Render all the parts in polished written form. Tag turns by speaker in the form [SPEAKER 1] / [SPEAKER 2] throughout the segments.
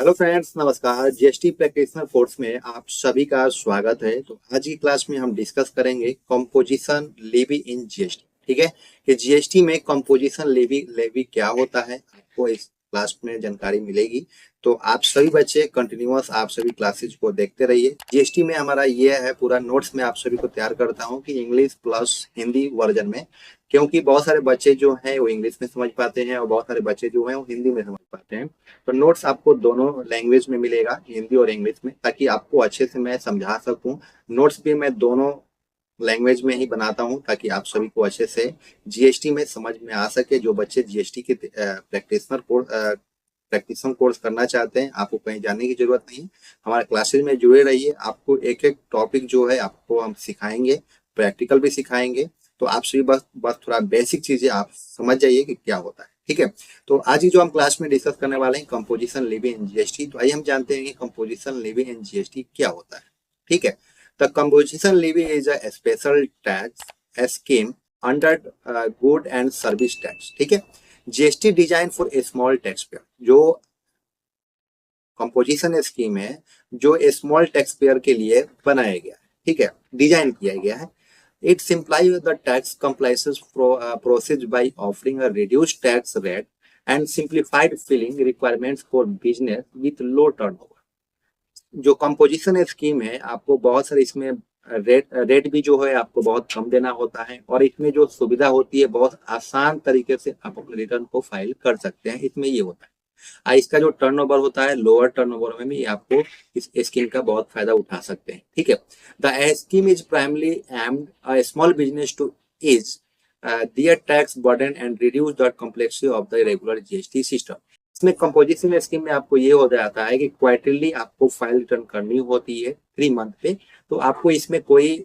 [SPEAKER 1] Hello friends, नमस्कार। GST practitioner course में आप सभी का स्वागत है। तो आज की क्लास में हम डिस्कस करेंगे कंपोजिशन लेवी इन जीएसटी। ठीक है कि जीएसटी में कंपोजिशन लेवी क्या होता है, आपको इस क्लास में जानकारी मिलेगी। तो आप सभी बच्चे कंटिन्यूअस आप सभी क्लासेज को देखते रहिए। जीएसटी में हमारा ये है, पूरा नोट्स में आप सभी को तैयार करता हूँ कि इंग्लिश प्लस हिंदी वर्जन में, क्योंकि बहुत सारे बच्चे जो हैं वो इंग्लिश में समझ पाते हैं और बहुत सारे बच्चे जो हैं वो हिंदी में समझ पाते हैं। तो नोट्स आपको दोनों लैंग्वेज में मिलेगा, हिंदी और इंग्लिश में, ताकि आपको अच्छे से मैं समझा सकूं। नोट्स भी मैं दोनों लैंग्वेज में ही बनाता हूं ताकि आप सभी को अच्छे से जीएसटी में समझ में आ सके। जो बच्चे जीएसटी के प्रैक्टिशनर कोर्स करना चाहते हैं, आपको कहीं जाने की जरूरत नहीं, हमारे क्लासेज में जुड़े रहिए। आपको एक एक टॉपिक जो है आपको हम सिखाएंगे, प्रैक्टिकल भी सिखाएंगे। तो आप सभी बस थोड़ा बेसिक चीजें आप समझ जाइए कि क्या होता है। ठीक है, तो आज ही जो हम क्लास में डिस्कस करने वाले हैं कंपोजिशन लेवी इन जीएसटी। तो आइए हम जानते हैं कि कंपोजिशन लेवी इन जीएसटी क्या होता है। ठीक है, the composition levy is a special tax scheme under good and service tax. ठीक है, GST design for a small tax payer. जो कंपोजिशन स्कीम है जो स्मॉल टैक्स पेयर के लिए बनाया गया है, ठीक है, डिजाइन किया गया है। It simplifies the tax compliance process by offering a reduced tax rate and simplified filing requirements for business with low turnover। जो कंपोजिशन स्कीम है, आपको बहुत सारे इसमें रेट भी जो है आपको बहुत कम देना होता है, और इसमें जो सुविधा होती है बहुत आसान तरीके से आप अपने रिटर्न को फाइल कर सकते हैं। इसमें ये होता है इसका जो टर्नओवर होता है, लोअर टर्नओवर में भी आपको इस स्कीम का बहुत फायदा उठा सकते हैं। ठीक है, the scheme is primarily aimed a small business to ease their tax burden and reduce the complexity of the regular GST system. इसमें कंपोजिशन स्कीम में आपको ये हो जाता है कि क्वार्टरली आपको फाइल रिटर्न करनी होती है 3 मंथ पे। तो आपको इसमें कोई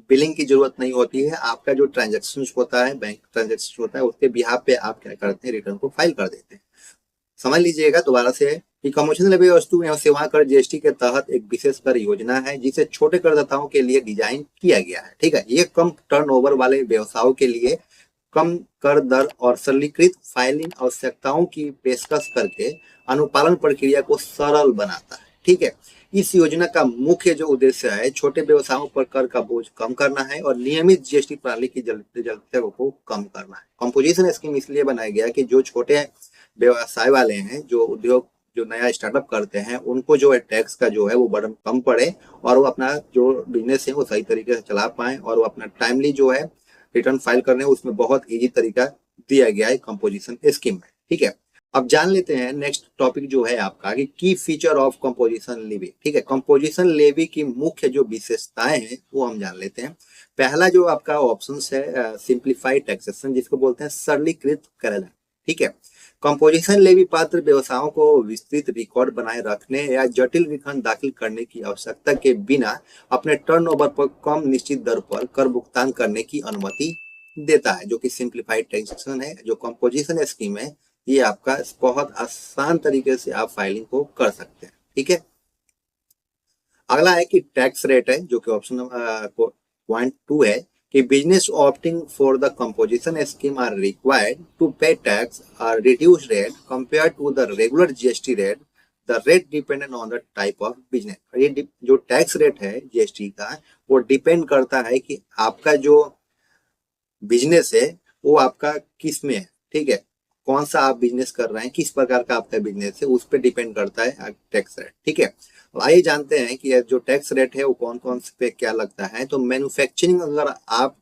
[SPEAKER 1] बिलिंग की जरूरत नहीं होती है। आपका जो ट्रांजेक्शन होता है, बैंक ट्रांजेक्शन होता है, उसके बिहाफ पे आप क्या करते हैं, रिटर्न को फाइल कर देते हैं। समझ लीजिएगा दोबारा से कि कमर्शियल लेवी वस्तु एवं सेवा कर जीएसटी के तहत एक विशेष कर योजना है जिसे छोटे करदाताओं के लिए डिजाइन किया गया है। ठीक है, ये कम टर्नओवर वाले व्यवसायों के लिए कम कर दर और सरलीकृत फाइलिंग आवश्यकताओं की पेशकश करके अनुपालन प्रक्रिया को सरल बनाता है। ठीक है, इस योजना का मुख्य जो उद्देश्य है, छोटे व्यवसायों पर कर का बोझ कम करना है और नियमित जीएसटी प्रणाली की जटिलता को कम करना है। कंपोजिशन स्कीम इसलिए बनाया गया कि जो छोटे व्यवसाय वाले हैं, जो उद्योग जो नया स्टार्टअप करते हैं, उनको जो है टैक्स का जो है वो बर्डन कम पड़े और वो अपना जो बिजनेस है वो सही तरीके से चला पाए, और वो अपना टाइमली जो है रिटर्न फाइल करने उसमें बहुत इजी तरीका दिया गया है कंपोजिशन स्कीम में। ठीक है, अब जान लेते हैं नेक्स्ट टॉपिक जो है आपका कि की फीचर ऑफ कंपोजिशन लेवी। ठीक है, कंपोजिशन लेवी की मुख्य जो विशेषताएं हैं वो हम जान लेते हैं। पहला जो आपका ऑप्शन है सिंप्लीफाइड टैक्सेशन, जिसको बोलते हैं सरलीकृत कराधान। ठीक है, कंपोजिशन लेवी पात्र व्यवसायों को विस्तृत रिकॉर्ड बनाए रखने या जटिल रिटर्न दाखिल करने की आवश्यकता के बिना अपने टर्नओवर पर कम निश्चित दर पर कर भुगतान करने की अनुमति देता है, जो कि सिंप्लीफाइड टैक्सेशन है। जो कंपोजिशन स्कीम है ये आपका बहुत आसान तरीके से आप फाइलिंग को कर सकते हैं। ठीक है, अगला है कि टैक्स रेट है, जो कि ऑप्शन पॉइंट 2 है कि business opting for the composition scheme are required to pay tax are reduce rate compare to the regular GST rate. The rate dependent on the type of business. ये जो tax rate है GST का, वो depend करता है कि आपका जो बिजनेस है वो आपका किस में है। ठीक है, कौन सा आप बिजनेस कर रहे हैं, किस प्रकार का आपका बिजनेस है, उस पर डिपेंड करता है टैक्स रेट। ठीक है, तो आइए जानते हैं कि जो टैक्स रेट है वो कौन कौन से पे क्या लगता है। तो मैन्युफैक्चरिंग अगर आप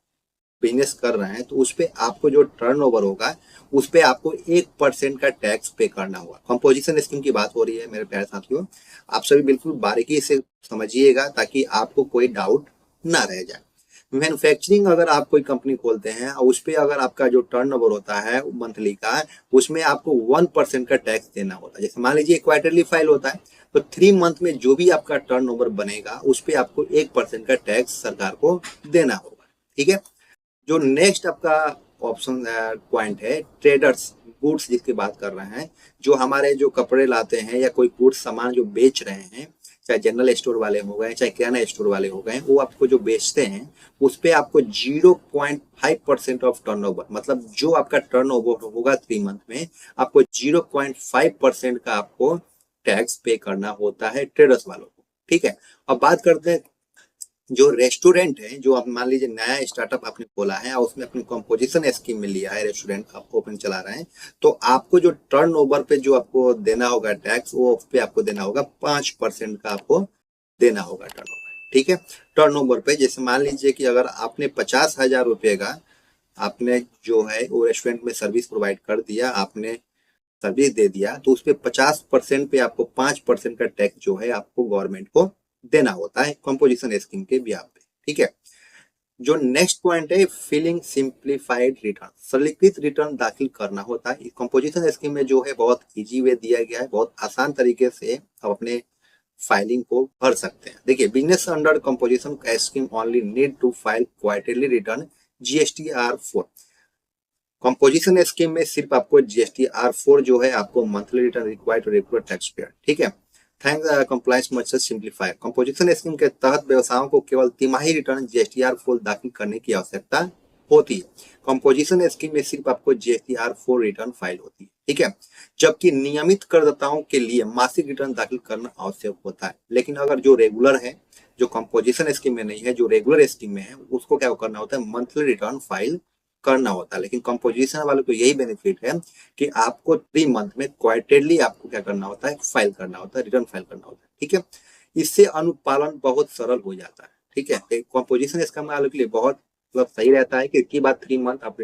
[SPEAKER 1] बिजनेस कर रहे हैं तो उस पे आपको जो टर्नओवर होगा उस पे आपको 1% का टैक्स पे करना होगा। कंपोजिशन स्कीम की बात हो रही है मेरे प्यारे साथियों, आप सभी बिल्कुल बारीकी से समझिएगा ताकि आपको कोई डाउट ना रह जाए। मैन्युफैक्चरिंग अगर आप कोई कंपनी खोलते हैं और उस पर अगर आपका जो टर्नओवर होता है मंथली का, उसमें आपको 1% का टैक्स देना होता है। जैसे मान लीजिए क्वार्टरली फाइल होता है तो 3 मंथ में जो भी आपका टर्नओवर बनेगा उस पर आपको 1% का टैक्स सरकार को देना होगा। ठीक है, जो नेक्स्ट आपका ऑप्शन पॉइंट है ट्रेडर्स गुड्स, जिसकी बात कर रहे हैं, जो हमारे जो कपड़े लाते हैं या कोई गुड्स सामान जो बेच रहे हैं, चाहे जनरल स्टोर वाले हो गए चाहे किराना स्टोर वाले हो गए, वो आपको जो बेचते हैं उस पे आपको 0.5% ऑफ टर्नओवर, मतलब जो आपका टर्नओवर होगा 3 मंथ में, आपको 0.5% का आपको टैक्स पे करना होता है ट्रेडर्स वालों को। ठीक है, अब बात करते हैं जो रेस्टोरेंट है, जो आप मान लीजिए नया स्टार्टअप आपने खोला है और उसमें अपनी कंपोजिशन स्कीम में लिया है, रेस्टोरेंट आप ओपन चला रहे हैं, तो आपको जो टर्नओवर पे जो आपको देना होगा टैक्स, वो उस पे आपको देना होगा 5% का आपको देना होगा टर्नओवर। ठीक है, टर्नओवर पे जैसे मान लीजिए कि अगर आपने 50,000 रुपये का आपने जो है वो रेस्टोरेंट में सर्विस प्रोवाइड कर दिया, आपने सर्विस दे दिया, तो उस पर 50% पे आपको 5% का टैक्स जो है आपको गवर्नमेंट को देना होता है कंपोजिशन स्कीम के ब्याज पे। ठीक है, जो नेक्स्ट पॉइंट है फिलिंग सिंप्लीफाइड रिटर्न, सरलीकृत रिटर्न दाखिल करना होता है। कंपोजिशन स्कीम में जो है बहुत इजी वे दिया गया है, बहुत आसान तरीके से आप अपने फाइलिंग को भर सकते हैं। देखिए, business under composition scheme only need to file quarterly return GSTR 4। Composition scheme में सिर्फ आपको GSTR 4 जो है आपको monthly return required regular tax payer. ठीक है, thanks compliance much simplify. Composition scheme के तहत व्यवसायों को केवल तिमाही रिटर्न GSTR 4 दाखिल करने की आवश्यकता होती है। कंपोजिशन स्कीम में सिर्फ आपको GSTR 4 रिटर्न फाइल होती है। ठीक है, जबकि नियमित करदाताओं के लिए मासिक रिटर्न दाखिल करना आवश्यक होता है। लेकिन अगर जो रेगुलर है, जो कंपोजिशन स्कीम में नहीं है, जो रेगुलर स्कीम में है, उसको क्या करना होता है, मंथली रिटर्न फाइल करना होता है। लेकिन कंपोजिशन वाले को यही बेनिफिट है कि आपको 3 मंथ में क्वार्टरली आपको क्या करना होता है, फाइल करना होता है, रिटर्न फाइल करना होता है। ठीक है, इससे अनुपालन बहुत सरल हो जाता है। ठीक है, कंपोजिशन स्कीम वालों के लिए बहुत मतलब सही रहता है कि इसके बाद 3 मंथ आप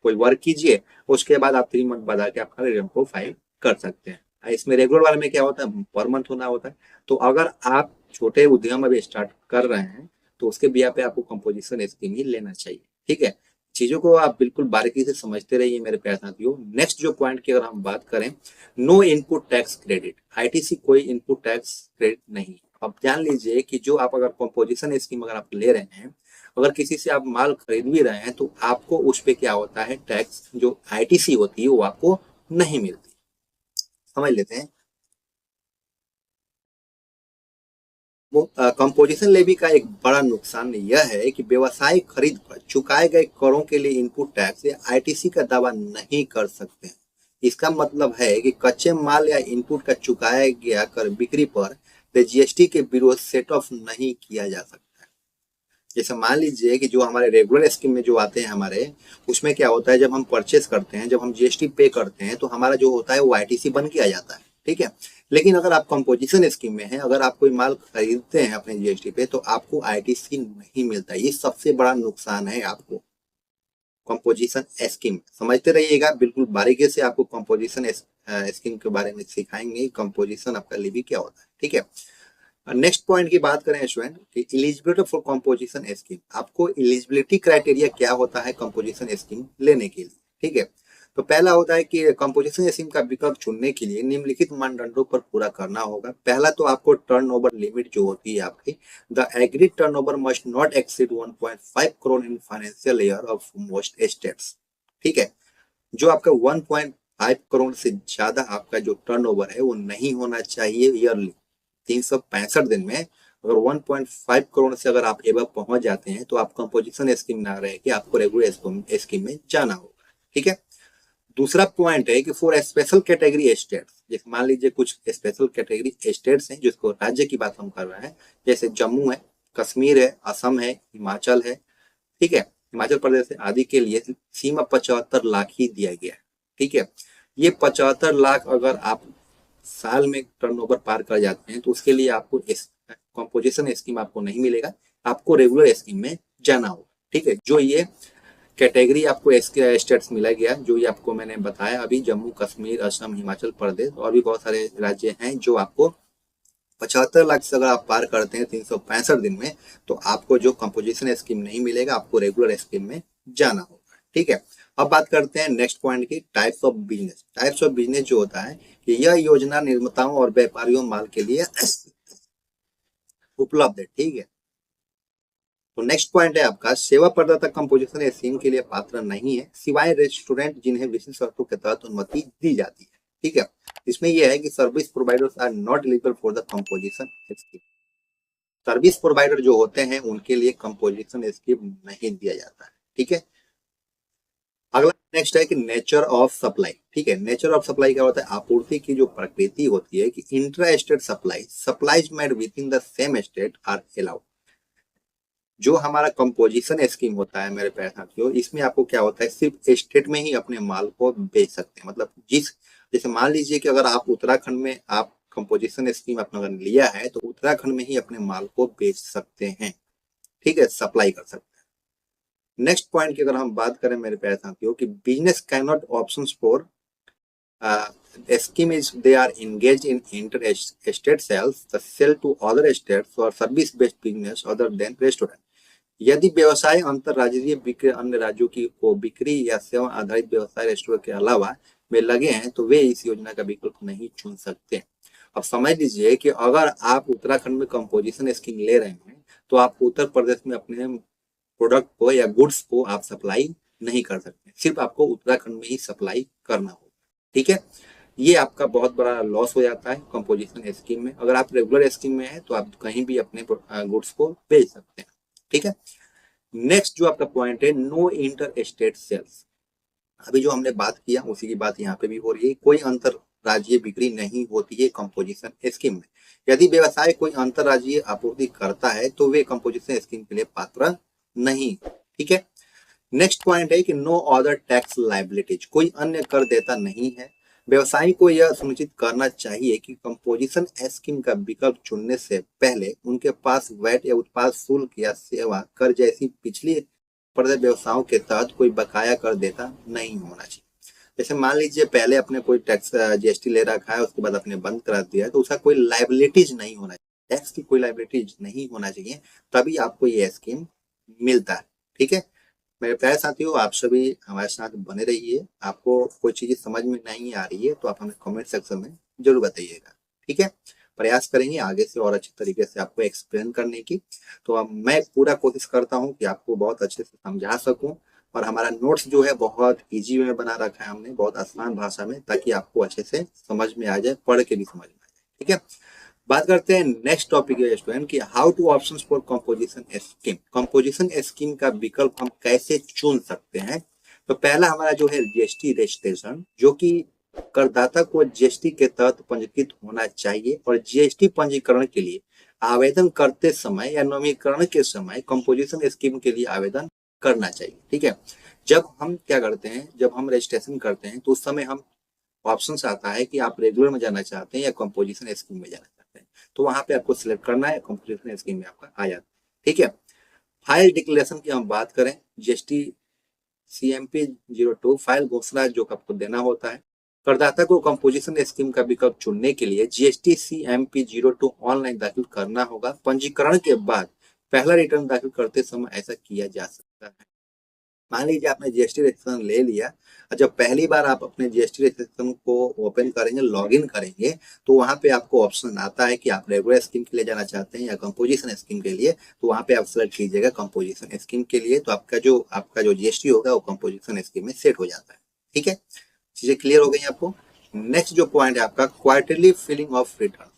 [SPEAKER 1] कोई वर्क कीजिए, उसके बाद आप 3 मंथ बाद आके आपका रिटर्न को फाइल कर सकते हैं। इसमें रेगुलर वाले में क्या होता है, पर मंथ होना होता है। तो अगर आप छोटे उद्यम अभी स्टार्ट कर रहे हैं तो उसके बिया पे आपको कंपोजिशन स्कीम ही लेना चाहिए। ठीक है, चीजों को आप बिल्कुल बारीकी से समझते रहिए मेरे प्यारे साथियों। नेक्स्ट जो पॉइंट की अगर हम बात करें, no input tax credit, ITC कोई इनपुट टैक्स क्रेडिट नहीं। अब जान लीजिए कि जो आप अगर कंपोजिशन स्कीम अगर आप ले रहे हैं, अगर किसी से आप माल खरीद भी रहे हैं, तो आपको उस पे क्या होता है, टैक्स जो आईटीसी होती है वो आपको नहीं मिलती। समझ लेते हैं। वो कंपोजिशन लेवी का एक बड़ा नुकसान यह है कि व्यवसायिक खरीद पर चुकाए गए करों के लिए इनपुट टैक्स या आईटीसी का दावा नहीं कर सकते हैं। इसका मतलब है कि कच्चे माल या इनपुट का चुकाया गया कर बिक्री पर जीएसटी के विरोध सेट ऑफ नहीं किया जा सकता है। जैसे मान लीजिए कि जो हमारे रेगुलर स्कीम में जो आते हैं हमारे, उसमें क्या होता है, जब हम परचेस करते हैं, जब हम जीएसटी पे करते हैं, तो हमारा जो होता है वो आईटीसी बन के आ जाता है। ठीक है, लेकिन अगर आप कंपोजिशन स्कीम में हैं, अगर आप कोई माल खरीदते हैं अपने जीएसटी पे, तो आपको आईटीसी नहीं मिलता। ये सबसे बड़ा नुकसान है आपको कंपोजिशन स्कीम। समझते रहिएगा बिल्कुल बारीकी से, आपको कंपोजिशन स्कीम के बारे में सिखाएंगे, कंपोजिशन आपका लेवी क्या होता है। ठीक है, नेक्स्ट पॉइंट की बात करें स्टूडेंट कि एलिजिबिलिटी फॉर कंपोजिशन स्कीम, आपको एलिजिबिलिटी क्राइटेरिया क्या होता है कंपोजिशन स्कीम लेने के लिए। ठीक है, तो पहला होता है कि कंपोजिशन स्कीम का विकल्प चुनने के लिए निम्नलिखित मानदंडों पर पूरा करना होगा। पहला तो आपको टर्नओवर लिमिट जो होती है आपकी, the agreed turnover must not exceed 1.5 crore in financial year of most states. ठीक है, जो आपका 1.5 करोड़ से ज्यादा आपका जो टर्नओवर है वो नहीं होना चाहिए ईयरली 365 दिन में। अगर 1.5 करोड़ से अगर आप एबव पहुंच जाते हैं तो आप कंपोजिशन स्कीम ना रहे कि आपको रेगुलर स्कीम में जाना होगा। ठीक है, दूसरा पॉइंट है कि फॉर स्पेशल कैटेगरी स्टेट्स, जैसे मान लीजिए कुछ स्पेशल कैटेगरी स्टेट्स हैं जिसको राज्य की बात हम कर रहे हैं, जैसे जम्मू है, कश्मीर है, असम है, हिमाचल है। ठीक है, हिमाचल प्रदेश आदि के लिए सीमा 75 लाख ही दिया गया है। ठीक है, ये 75 लाख अगर आप साल में टर्नओवर पार कर जाते हैं तो उसके लिए आपको कंपोजिशन स्कीम आपको नहीं मिलेगा, आपको रेगुलर स्कीम में जाना होगा। ठीक है, जो ये कैटेगरी आपको स्टेट्स मिला गया, जो ये आपको मैंने बताया अभी, जम्मू कश्मीर, असम, हिमाचल प्रदेश और भी बहुत सारे राज्य हैं, जो आपको 75 लाख से अगर आप पार करते हैं 365 दिन में, तो आपको जो कंपोजिशन स्कीम नहीं मिलेगा, आपको रेगुलर स्कीम में जाना होगा। ठीक है, अब बात करते हैं नेक्स्ट पॉइंट की, types of business. Types of business जो होता है कि यह योजना निर्माताओं और व्यापारियों माल के लिए उपलब्ध है। ठीक है, तो नेक्स्ट पॉइंट है आपका, सेवा प्रदाता कंपोजिशन स्कीम के लिए पात्र नहीं है सिवाय रेस्टोरेंट जिन्हें विशिष्ट शर्तों के तहत अनुमति दी जाती है। ठीक है, इसमें यह है कि service providers are not eligible for the composition scheme. Service provider जो होते हैं उनके लिए कंपोजिशन स्कीम नहीं दिया जाता है। ठीक है, अगला नेक्स्ट है कि नेचर ऑफ सप्लाई। ठीक है, नेचर ऑफ सप्लाई क्या होता है? आपूर्ति की जो प्रकृति होती है कि intra state supply, supplies made within the same state are allowed. जो हमारा कंपोजिशन स्कीम होता है मेरे प्यारे साथियों, इसमें आपको क्या होता है, सिर्फ स्टेट में ही अपने माल को बेच सकते हैं। मतलब जैसे मान लीजिए कि अगर आप उत्तराखंड में आप कंपोजिशन स्कीम अपना अगर लिया है तो उत्तराखंड में ही अपने माल को बेच सकते हैं। ठीक है, सप्लाई कर सकते हैं। नेक्स्ट पॉइंट की अगर हम बात करें मेरे प्यारे साथियों कि business can not option for scheme is they are engaged in inter-state sales, the sell to other states or service-based business other than restaurant। यदि व्यवसाय अंतरराज्यीय बिक्री अन्य राज्यों की को बिक्री या सेवा आधारित व्यवसाय रेस्टोरेंट के अलावा में लगे हैं तो वे इस योजना का विकल्प नहीं चुन सकते। अब समझ लीजिए कि अगर आप उत्तराखंड में कंपोजिशन स्कीम ले रहे हैं तो आप उत्तर प्रदेश में अपने प्रोडक्ट को या गुड्स को आप सप्लाई नहीं कर सकते, सिर्फ आपको उत्तराखंड में ही सप्लाई करना होगा। ठीक है, ये आपका बहुत बड़ा लॉस हो जाता है कंपोजिशन स्कीम में। अगर आप रेगुलर स्कीम में है तो आप कहीं भी अपने गुड्स को बेच सकते हैं। ठीक है, नेक्स्ट जो आपका पॉइंट है, नो इंटर स्टेट सेल्स। अभी जो हमने बात किया उसी की बात यहाँ पे भी हो रही है। कोई अंतर राज्यीय बिक्री नहीं होती है कंपोजिशन स्कीम में। यदि व्यवसाय कोई अंतरराज्यीय आपूर्ति करता है तो वे कंपोजिशन स्कीम के लिए पात्र नहीं। ठीक है, नेक्स्ट पॉइंट है कि नो अदर टैक्स लायबिलिटीज, कोई अन्य कर देता नहीं है। व्यवसायी को यह सुनिश्चित करना चाहिए कि कंपोजिशन स्कीम का विकल्प चुनने से पहले उनके पास वैट या उत्पाद शुल्क या सेवा कर जैसी पिछली प्रदत्त व्यवसायों के तहत कोई बकाया कर देता नहीं होना चाहिए। जैसे मान लीजिए पहले अपने कोई टैक्स जीएसटी ले रखा है, उसके बाद अपने बंद करा दिया है, तो उसका कोई लायबिलिटीज नहीं होना चाहिए, टैक्स की कोई लायबिलिटीज नहीं होना चाहिए, तभी आपको ये स्कीम मिलता है। ठीक है, मेरे प्यारे साथियों, आप सभी हमारे साथ बने रहिए। आपको कोई चीज समझ में नहीं आ रही है तो आप हमें कमेंट सेक्शन में जरूर बताइएगा। ठीक है, प्रयास करेंगे आगे से और अच्छी तरीके से आपको एक्सप्लेन करने की। तो अब मैं पूरा कोशिश करता हूँ कि आपको बहुत अच्छे से समझा सकूं, और हमारा नोट्स जो है बहुत इजी में बना रखा है हमने, बहुत आसान भाषा में, ताकि आपको अच्छे से समझ में आ जाए, पढ़ के भी समझ में आ जाए। ठीक है, बात करते हैं नेक्स्ट टॉपिक है स्टूडेंट कि how two options for composition scheme. Composition scheme का विकल्प हम कैसे चुन सकते हैं? तो पहला हमारा जो है जीएसटी रजिस्ट्रेशन, जो कि करदाता को जीएसटी के तहत पंजीकृत होना चाहिए, और जीएसटी पंजीकरण के लिए आवेदन करते समय या नवीनीकरण के समय कंपोजिशन स्कीम के लिए आवेदन करना चाहिए। ठीक है, जब हम क्या करते हैं, जब हम रजिस्ट्रेशन करते हैं तो उस समय हम ऑप्शन आता है कि आप रेगुलर में जाना चाहते हैं या कंपोजिशन स्कीम में जाना चाहते हैं, तो वहां पे आपको सिलेक्ट करना है, कंपोजिशन स्कीम में आपका आ जाता है। ठीक है, फाइल डिक्लेरेशन की हम बात करें, जीएसटी CMP 02 फाइल घोषणा जो आपको देना होता है। करदाता को कंपोजिशन स्कीम का विकल्प चुनने के लिए जीएसटी CMP 02 ऑनलाइन दाखिल करना होगा। पंजीकरण के बाद पहला रिटर्न दाखिल करते समय ऐसा किया जा सकता है। मान लीजिए आपने जीएसटी रजिस्ट्रेशन ले लिया, और जब पहली बार आप अपने जीएसटी रजिस्ट्रेशन को ओपन करेंगे, लॉगिन करेंगे, तो वहां पे आपको ऑप्शन आता है कि आप रेगुलर स्कीम के लिए जाना चाहते हैं या कंपोजिशन स्कीम के लिए, तो वहां पे आप सेलेक्ट कीजिएगा कंपोजिशन स्कीम के लिए, तो आपका जो जीएसटी होगा वो कंपोजिशन स्कीम में सेट हो जाता है। ठीक है, चीजें क्लियर हो गई आपको। नेक्स्ट जो पॉइंट है आपका quarterly filling of return.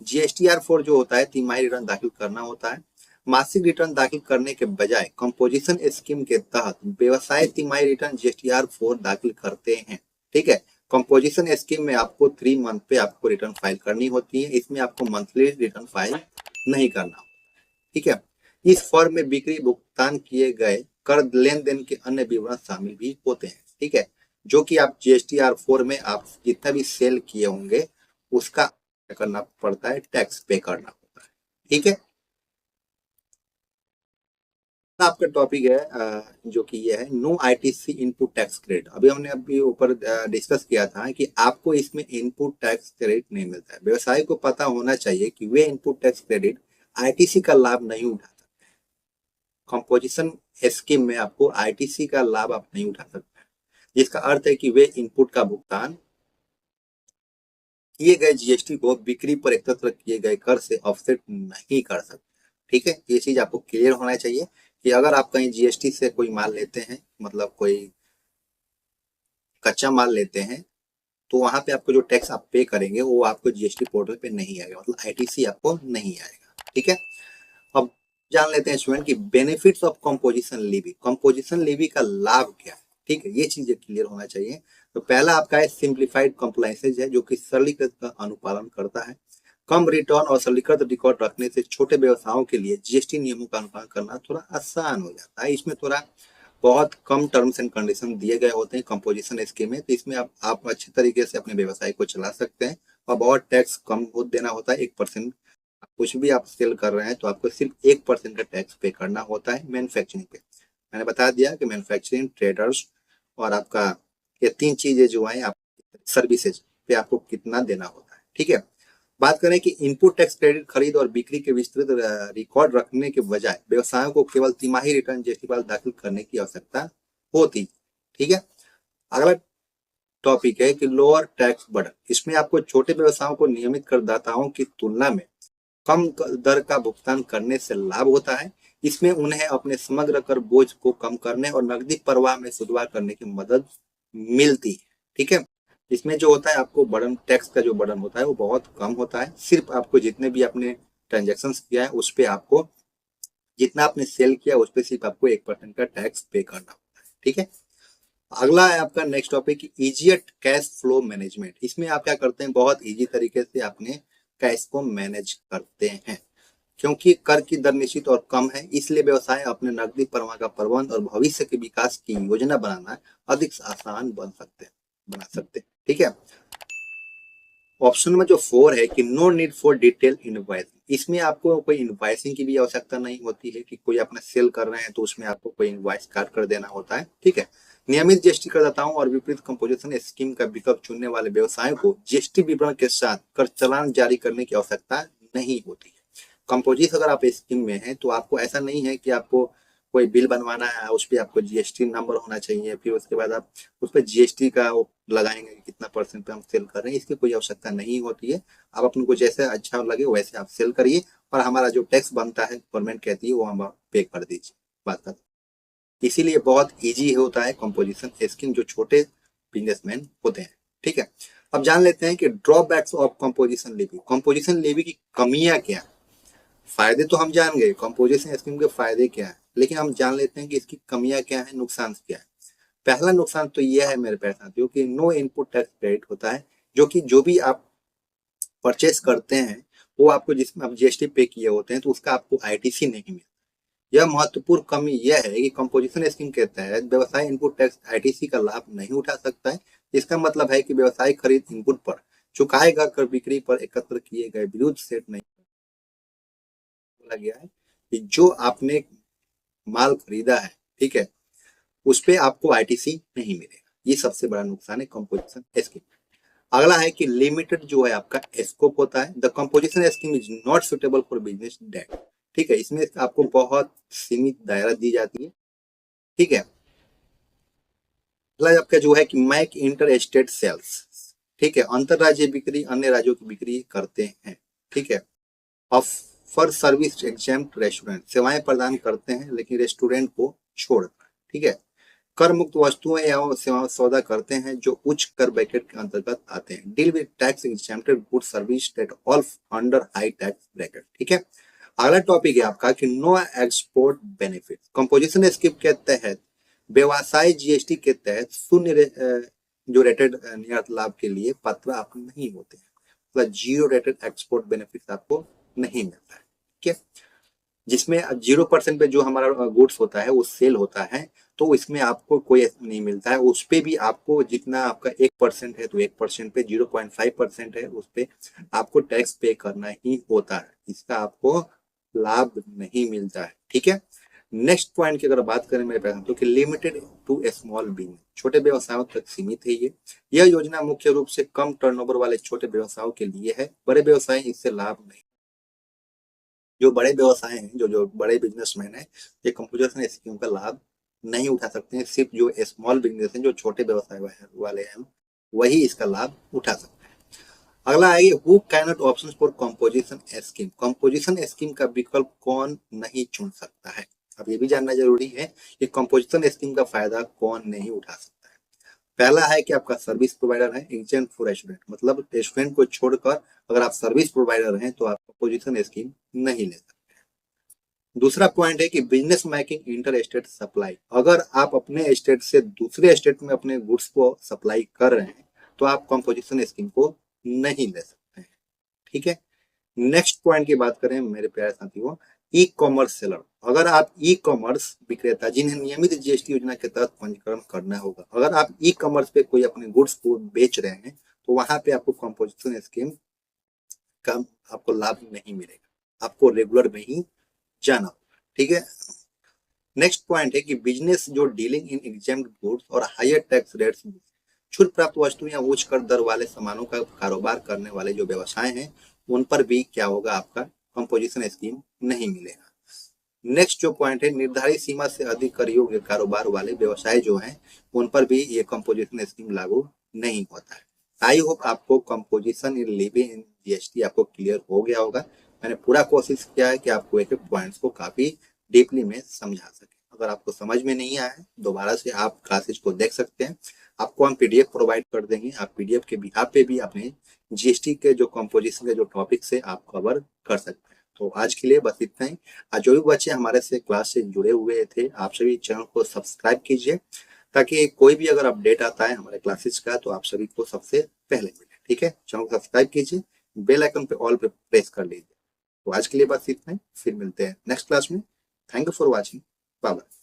[SPEAKER 1] GSTR4 जो होता है तिमाही रिटर्न दाखिल करना होता है। मासिक रिटर्न दाखिल करने के बजाय कंपोजिशन स्कीम के तहत व्यवसाय तिमाही रिटर्न GSTR4 दाखिल करते हैं। ठीक है, कंपोजिशन स्कीम में आपको 3 मंथ पे आपको रिटर्न फाइल करनी होती है, इसमें आपको मंथली रिटर्न फाइल नहीं करना। ठीक है, इस फॉर्म में बिक्री भुगतान किए गए कर लेन देन के अन्य विवरण शामिल भी होते हैं। ठीक है, जो कि आप GSTR4 में आप जितना भी सेल किए होंगे उसका करना पड़ता है, टैक्स पे करना होता है। ठीक है, आपका टॉपिक है जो कि ये है no ITC input tax credit. अभी हमने अभी ऊपर डिस्कस किया था कि आपको इसमें इनपुट टैक्स क्रेडिट नहीं मिलता है। व्यवसाय को पता होना चाहिए कि वे इनपुट टैक्स क्रेडिट ITC का लाभ नहीं उठा सकते। कंपोजिशन स्कीम में आपको ITC का लाभ आप नहीं उठा सकते, जिसका अर्थ है कि वे इनपुट का भुगतान किए गए जीएसटी को बिक्री पर एकत्र किए गए कर से ऑफसेट नहीं कर सकते। ठीक है, ये चीज आपको क्लियर होना चाहिए कि अगर आप कहीं जीएसटी से कोई माल लेते हैं, मतलब कोई कच्चा माल लेते हैं, तो वहां पे आपको जो टैक्स आप पे करेंगे वो आपको जीएसटी पोर्टल पे नहीं आएगा, मतलब ITC आपको नहीं आएगा। ठीक है, अब जान लेते हैं student key benefits of composition लीवी। Composition लीवी का लाभ क्या है? ठीक है, ये चीजें क्लियर होना चाहिए। तो पहला आपका है सिंप्लीफाइड कंप्लायंसेज है, जो कि सरलीकृत का अनुपालन करता है। कम रिटर्न और सरलीकृत रिकॉर्ड रखने से छोटे व्यवसायों के लिए जीएसटी नियमों का अनुपालन करना थोड़ा आसान हो जाता है। इसमें थोड़ा बहुत कम टर्म्स एंड कंडीशन दिए गए होते हैं कंपोजिशन स्कीम में, तो इसमें आप अच्छे तरीके से अपने व्यवसाय को चला सकते हैं और बहुत टैक्स कम हो देना होता है। 1%, कुछ भी आप सेल कर रहे हैं तो आपको सिर्फ 1% का टैक्स पे करना होता है मैन्युफैक्चरिंग पे। मैंने बता दिया कि मैन्युफैक्चरिंग, ट्रेडर्स और आपका ये तीन चीजें जो है आप सर्विसेज पे आपको कितना देना होता है। ठीक है, बात करें कि इनपुट टैक्स क्रेडिट खरीद और बिक्री के विस्तृत रिकॉर्ड रखने के बजाय व्यवसायों को केवल तिमाही रिटर्न जीएसटी फाइल दाखिल करने की आवश्यकता होती। ठीक है, अगला टॉपिक है कि लोअर टैक्स बर्डन। इसमें आपको छोटे व्यवसायों को नियमित करदाताओं की तुलना में कम दर का भुगतान करने से लाभ होता है। इसमें उन्हें अपने समग्र कर बोझ को कम करने और नकदी प्रवाह में सुधार करने की मदद मिलती है। ठीक है, इसमें जो होता है आपको बर्डन, टैक्स का जो बर्डन होता है वो बहुत कम होता है। सिर्फ आपको जितने भी आपने ट्रांजेक्शन किया है उस पर आपको, जितना आपने सेल किया उस पर सिर्फ आपको 1% का टैक्स पे करना होता है। ठीक है, अगला है आपका नेक्स्ट टॉपिक इजिएट कैश फ्लो मैनेजमेंट। इसमें आप क्या करते हैं, बहुत इजी तरीके से अपने कैश को मैनेज करते हैं। क्योंकि कर की दर निश्चित और कम है, इसलिए व्यवसाय अपने नकदी प्रवाह का प्रबंध और भविष्य के विकास की योजना बनाना अधिक आसान बना सकते हैं। ठीक है, ऑप्शन में जो 4 है कि no need for detail invoicing, इसमें आपको कोई इनवॉइसिंग की भी आवश्यकता नहीं होती है कि कोई अपना सेल कर रहे हैं तो उसमें आपको कोई इनवॉइस काट कर देना होता है। ठीक है, नियमित जीएसटी करदाताओं और विपरीत कंपोजिशन स्कीम का विकल्प चुनने वाले व्यवसायों को जीएसटी विवरण के साथ कर चालान जारी करने की आवश्यकता नहीं होती है। कंपोजिट अगर आप स्कीम में हैं तो आपको ऐसा नहीं है कि आपको कोई बिल बनवाना है, उस पर आपको जीएसटी नंबर होना चाहिए, फिर उसके बाद आप उस पर जीएसटी का वो लगाएंगे कि कितना % पे हम सेल कर रहे हैं। इसकी कोई आवश्यकता नहीं होती है। आप अपने को जैसे अच्छा लगे वैसे आप सेल करिए और हमारा जो टैक्स बनता है गवर्नमेंट कहती है वो हम पे कर दीजिए, बात खत्म। इसीलिए बहुत ईजी होता है कंपोजिशन स्कीम जो छोटे बिजनेसमैन होते हैं। ठीक है, अब जान लेते हैं कि drawbacks of composition levy. Composition levy की कमियां क्या है। फायदे तो हम जान गए कंपोजिशन स्कीम के फायदे क्या है, लेकिन हम जान लेते हैं कि इसकी कमियां क्या है, नुकसान क्या है। पहला नुकसान तो यह है मेरे प्यारे साथियों कि नो इनपुट टैक्स क्रेडिट होता है, जो कि जो भी आप परचेस करते हैं वो आपको, जिसमें आप जीएसटी पे किए होते हैं तो उसका आपको आईटीसी नहीं मिलता। यह महत्वपूर्ण कमी यह है कि कंपोजिशन स्कीम के तहत व्यवसाय इनपुट टैक्स आईटीसी का लाभ नहीं उठा सकता है। इसका मतलब है कि व्यवसाय खरीद इनपुट पर चुकाएगा कर बिक्री पर एकत्र किए गए विरुद्ध सेट नहीं बोला गया है कि जो आपने माल खरीदा है, ठीक है, उस पे आपको आईटीसी नहीं मिलेगा। ये सबसे बड़ा नुकसान है कंपोजिशन स्कीम। अगला है कि लिमिटेड जो है आपका स्कोप होता है। The composition scheme is not suitable for business that. ठीक है, इसमें आपको बहुत सीमित दायरा दी जाती है। ठीक है, अगला आपका जो है कि मैक इंटर स्टेट सेल्स। ठीक है, अंतरराज्यीय बिक्री, अन्य राज्यों की बिक्री करते हैं। ठीक है, ऑफर सर्विस एग्जेम्प्ट रेस्टोरेंट, सेवाएं प्रदान करते हैं लेकिन रेस्टोरेंट को छोड़कर। ठीक है, कर मुक्त वस्तुएं या सेवाएं सौदा करते हैं जो उच्च कर ब्रैकेट के अंतर्गत आते हैं। Deal with tax exempted good service that all under high tax bracket. ठीक है, अगला टॉपिक है आपका कि no export benefit. Composition scheme के तहत व्यवसाय जीएसटी के तहत शून्य जो रेटेड निर्यात लाभ के लिए पात्र आप नहीं होते हैं, मतलब जीरो रेटेड एक्सपोर्ट बेनिफिट आपको नहीं मिलता है। ठीक है, जिसमें 0% पे जो हमारा गुड्स होता है वो सेल होता है तो इसमें आपको कोई नहीं मिलता है। उस पे भी आपको जितना आपका 1% है तो 1% पे 0.5% है उस पे आपको टैक्स पे करना ही होता है। इसका आपको लाभ नहीं मिलता है। ठीक है, नेक्स्ट पॉइंट की अगर बात करें मेरे पास तो कि लिमिटेड टू स्मॉल बिजनेस, छोटे व्यवसायों तक सीमित है ये। यह योजना मुख्य रूप से कम टर्नओवर वाले छोटे व्यवसायों के लिए है। बड़े व्यवसाय इससे लाभ नहीं, जो बड़े व्यवसाय हैं, जो जो बड़े बिजनेसमैन हैं, ये कंपोजिशन स्कीम का लाभ नहीं उठा सकते हैं। सिर्फ जो स्मॉल बिजनेस हैं, जो छोटे व्यवसाय वाले हैं, वही इसका लाभ उठा सकते हैं। अगला है who cannot options for composition scheme. Composition scheme का विकल्प कौन नहीं चुन सकता है। अब ये भी जानना जरूरी है कि कंपोजिशन स्कीम का फायदा कौन नहीं उठा सकता है। पहला है कि आपका सर्विस प्रोवाइडर है, एजेंट फॉर रेस्टोरेंट, मतलब रेस्टोरेंट को छोड़कर अगर आप सर्विस प्रोवाइडर हैं तो आप कंपोजिशन स्कीम नहीं ले सकते। दूसरा पॉइंट है कि business making inter state supply. अगर आप अपने स्टेट से दूसरे स्टेट में अपने गुड्स को सप्लाई कर रहे हैं तो आप कंपोजिशन स्कीम को नहीं ले सकते हैं। ठीक है। नेक्स्ट पॉइंट की बात करें मेरे प्यारे साथियों, ई कॉमर्स सेलर। अगर आप ई कॉमर्स विक्रेता जिन्हें नियमित जीएसटी योजना के तहत पंजीकरण करना होगा, अगर आप ई कॉमर्स पे कोई अपने गुड्स को बेच रहे हैं तो वहां पे आपको कंपोजिशन स्कीम का आपको लाभ नहीं मिलेगा, आपको रेगुलर में ही जाना होगा। ठीक है। नेक्स्ट पॉइंट है कि बिजनेस जो डीलिंग इन एग्जेम्प्ट गुड्स और हायर टैक्स रेट्स, छूट प्राप्त वस्तु या उच्च कर दर वाले सामानों का कारोबार करने वाले जो व्यवसाय हैं उन पर भी क्या होगा, आपका कंपोजिशन स्कीम नहीं मिलेगा। नेक्स्ट जो पॉइंट है, निर्धारित सीमा से अधिक कर योग्य कारोबार वाले व्यवसाय जो हैं उन पर भी ये कंपोजिशन स्कीम लागू नहीं होता है। आई होप आपको composition in levy in GST आपको क्लियर हो गया होगा। मैंने पूरा कोशिश किया है कि आपको एक एक पॉइंट्स को काफी डीपली में समझा सके। अगर आपको समझ में नहीं आया है दोबारा से आप क्लासेज को देख सकते हैं, आपको हम पीडीएफ प्रोवाइड कर देंगे, आप पीडीएफ के बिहाफ पे भी अपने जीएसटी के जो कंपोजिशन के जो टॉपिक्स है आप कवर कर सकते हैं। तो आज के लिए बस इतना ही। आज जो भी बच्चे हमारे से क्लास से जुड़े हुए थे आप सभी चैनल को सब्सक्राइब कीजिए ताकि कोई भी अगर अपडेट आता है हमारे क्लासेस का तो आप सभी को सबसे पहले मिले। ठीक है, चैनल को सब्सक्राइब कीजिए, बेल आइकन पे ऑल पे प्रेस कर लीजिए। तो आज के लिए बस इतना ही, फिर मिलते हैं नेक्स्ट क्लास में। Thank you for watching, bye bye.